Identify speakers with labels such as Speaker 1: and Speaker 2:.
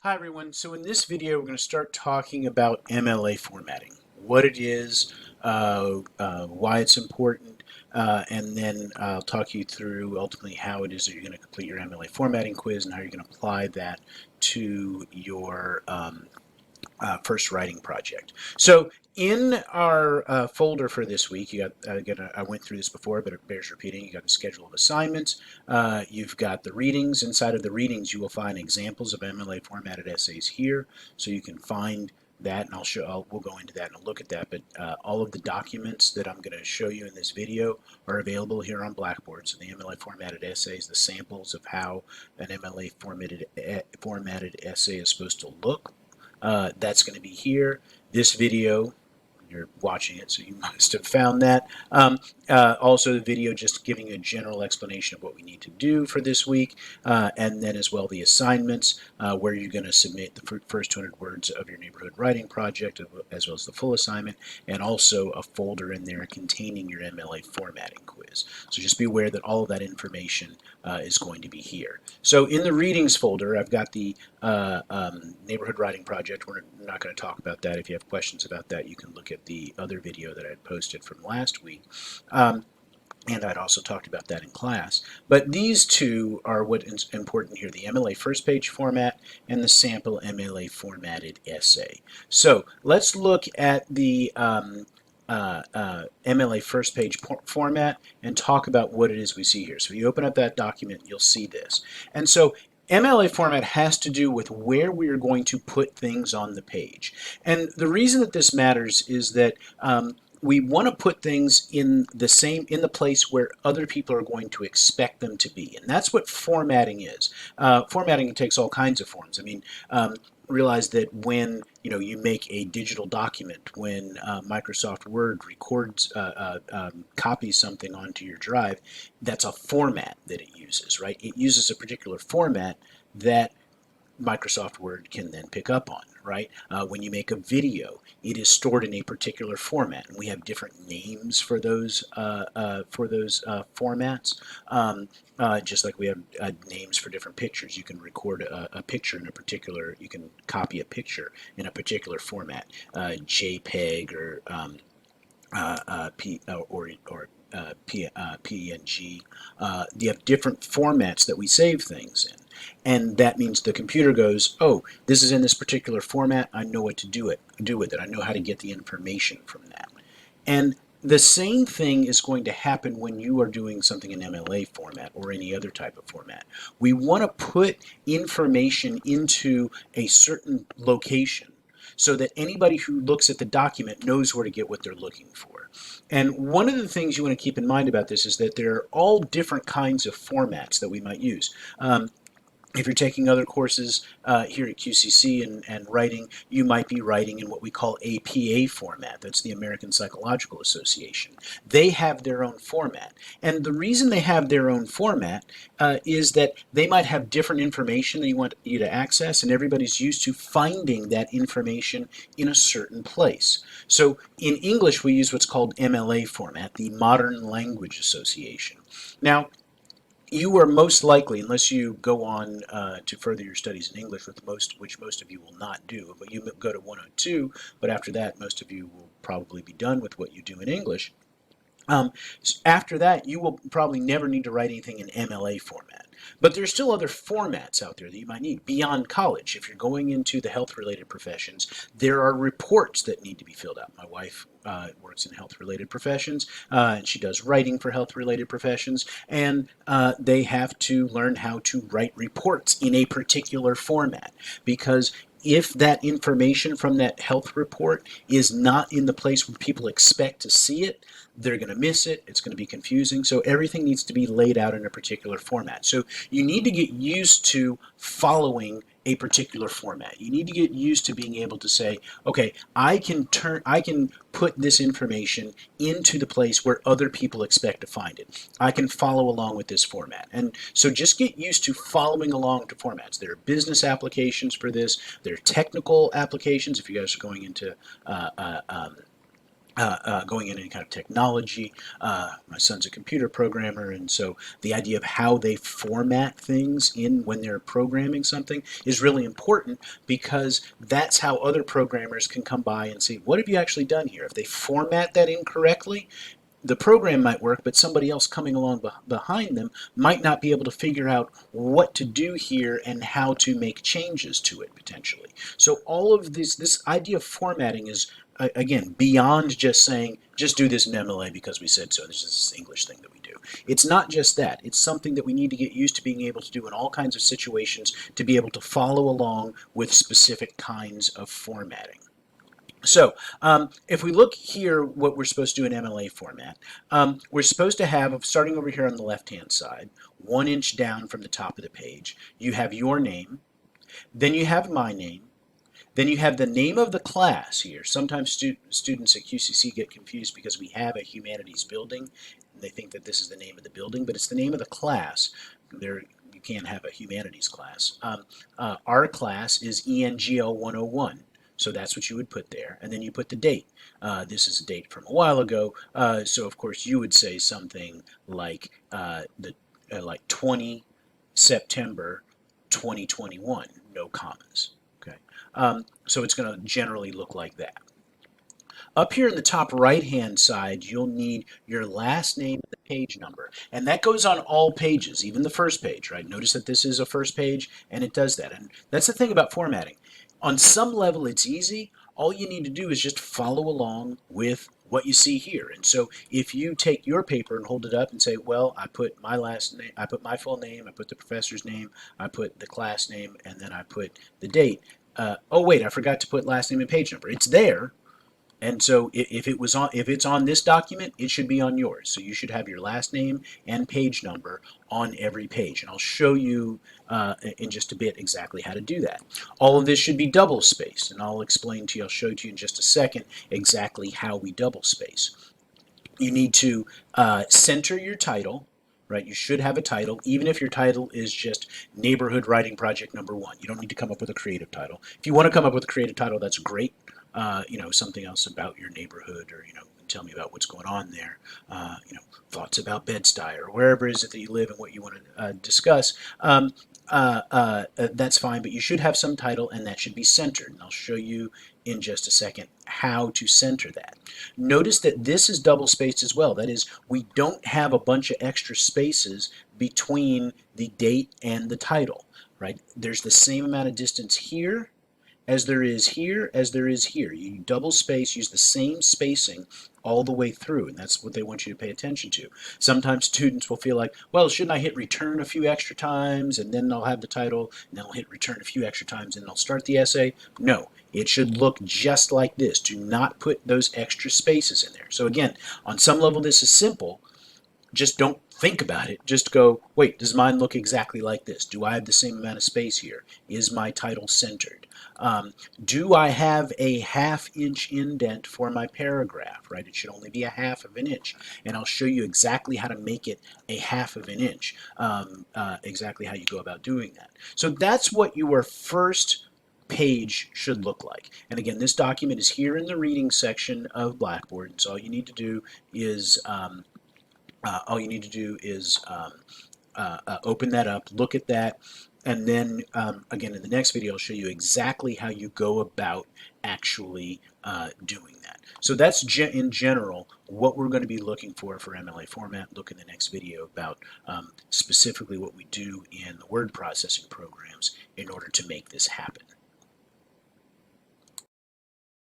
Speaker 1: Hi everyone. So in this video, we're going to start talking about MLA formatting, what it is, why it's important, and then I'll talk you through ultimately how it is that you're going to complete your MLA formatting quiz and how you're going to apply that to your first writing project. So in our folder for this week, you got again, I went through this before, but it bears repeating. You got the schedule of assignments. You've got the readings. Inside of the readings, you will find examples of MLA formatted essays here, so you can find that, and we'll go into that and look at that. But all of the documents that I'm going to show you in this video are available here on Blackboard. So the MLA formatted essays, the samples of how an MLA formatted essay is supposed to look, that's going to be here. This video, you're watching it, so you must have found that. Also, the video just giving a general explanation of what we need to do for this week, and then as well the assignments, where you're going to submit the first 200 words of your neighborhood writing project, as well as the full assignment, and also a folder in there containing your MLA formatting quiz. So just be aware that all of that information is going to be here. So in the readings folder, I've got the neighborhood writing project. We're not going to talk about that. If you have questions about that, you can look at the other video that I had posted from last week. And I'd also talked about that in class. But these two are what is important here, the MLA first page format and the sample MLA formatted essay. So let's look at the MLA first page format and talk about what it is we see here. So if you open up that document, you'll see this. And so MLA format has to do with where we are going to put things on the page. And the reason that this matters is that we want to put things in the place where other people are going to expect them to be, and that's what formatting is. Formatting takes all kinds of forms. I mean, realize that when you make a digital document, when Microsoft Word records copies something onto your drive, that's a format that it uses, right? It uses a particular format that Microsoft Word can then pick up on, right? When you make a video, it is stored in a particular format, and we have different names for those formats. Just like we have names for different pictures, you can record a picture in a particular. You can copy a picture in a particular format, JPEG or PNG. You have different formats that we save things in. And that means the computer goes, oh, this is in this particular format. I know what to do with it. I know how to get the information from that. And the same thing is going to happen when you are doing something in MLA format or any other type of format. We want to put information into a certain location so that anybody who looks at the document knows where to get what they're looking for. And one of the things you want to keep in mind about this is that there are all different kinds of formats that we might use. If you're taking other courses here at QCC and writing, you might be writing in what we call APA format. That's the American Psychological Association. They have their own format. And the reason they have their own format is that they might have different information that you want you to access, and everybody's used to finding that information in a certain place. So in English, we use what's called MLA format, the Modern Language Association. Now, you are most likely, unless you go on to further your studies in English, which most of you will not do, but you go to 102, but after that, most of you will probably be done with what you do in English. After that, you will probably never need to write anything in MLA format. But there's still other formats out there that you might need beyond college. If you're going into the health-related professions, there are reports that need to be filled out. My wife works in health-related professions, and she does writing for health-related professions, and they have to learn how to write reports in a particular format, because if that information from that health report is not in the place where people expect to see it, they're going to miss it. It's going to be confusing. So everything needs to be laid out in a particular format. So you need to get used to following a particular format. You need to get used to being able to say, okay, I can put this information into the place where other people expect to find it. I can follow along with this format. And so just get used to following along to formats. There are business applications for this. There are technical applications if you guys are going into going in any kind of technology. My son's a computer programmer, and so the idea of how they format things in when they're programming something is really important, because that's how other programmers can come by and see, what have you actually done here? If they format that incorrectly, the program might work, but somebody else coming along behind them might not be able to figure out what to do here and how to make changes to it potentially. So all of this idea of formatting is, again, beyond just saying, just do this in MLA because we said so. This is this English thing that we do. It's not just that. It's something that we need to get used to being able to do in all kinds of situations, to be able to follow along with specific kinds of formatting. So if we look here, what we're supposed to do in MLA format, we're supposed to have, starting over here on the left-hand side, 1 inch down from the top of the page, you have your name, then you have my name, then you have the name of the class here. Sometimes students at QCC get confused because we have a humanities building, and they think that this is the name of the building, but it's the name of the class. There, you can't have a humanities class. Our class is ENGL 101. So that's what you would put there, and then you put the date. This is a date from a while ago, so of course you would say something like like 20 September 2021, no commas. Okay, so it's going to generally look like that. Up here in the top right-hand side, you'll need your last name and the page number. And that goes on all pages, even the first page, right? Notice that this is a first page, and it does that. And that's the thing about formatting. On some level, it's easy. All you need to do is just follow along with what you see here. And so if you take your paper and hold it up and say, well, I put my last name, I put my full name, I put the professor's name, I put the class name, and then I put the date. Oh, wait, I forgot to put last name and page number. It's there, and so if it's on this document, it should be on yours. So you should have your last name and page number on every page. And I'll show you in just a bit exactly how to do that. All of this should be double spaced, and I'll explain to you, I'll show to you in just a second exactly how we double space. You need to center your title, right? You should have a title, even if your title is just Neighborhood Writing Project #1. You don't need to come up with a creative title. If you want to come up with a creative title, that's great. Something else about your neighborhood, or tell me about what's going on there. Thoughts about Bed-Stuy, or wherever it is that you live and what you want to discuss. That's fine, but you should have some title, and that should be centered. And I'll show you in just a second how to center that. Notice that this is double spaced as well. That is, we don't have a bunch of extra spaces between the date and the title, right? There's the same amount of distance here as there is here, as there is here. You double space, use the same spacing all the way through, and that's what they want you to pay attention to. Sometimes students will feel like, well, shouldn't I hit return a few extra times, and then I'll have the title, and then I'll hit return a few extra times, and I'll start the essay? No, it should look just like this. Do not put those extra spaces in there. So again, on some level this is simple. Just don't think about it. Just go, wait, does mine look exactly like this? Do I have the same amount of space here? Is my title centered? Do I have a 1/2 inch indent for my paragraph, right? It should only be a 1/2 of an inch. And I'll show you exactly how to make it a 1/2 of an inch, exactly how you go about doing that. So that's what your first page should look like. And again, this document is here in the reading section of Blackboard. And so all you need to do is open that up, look at that, and then again in the next video I'll show you exactly how you go about actually doing that. So that's in general what we're going to be looking for MLA format. Look in the next video about specifically what we do in the word processing programs in order to make this happen.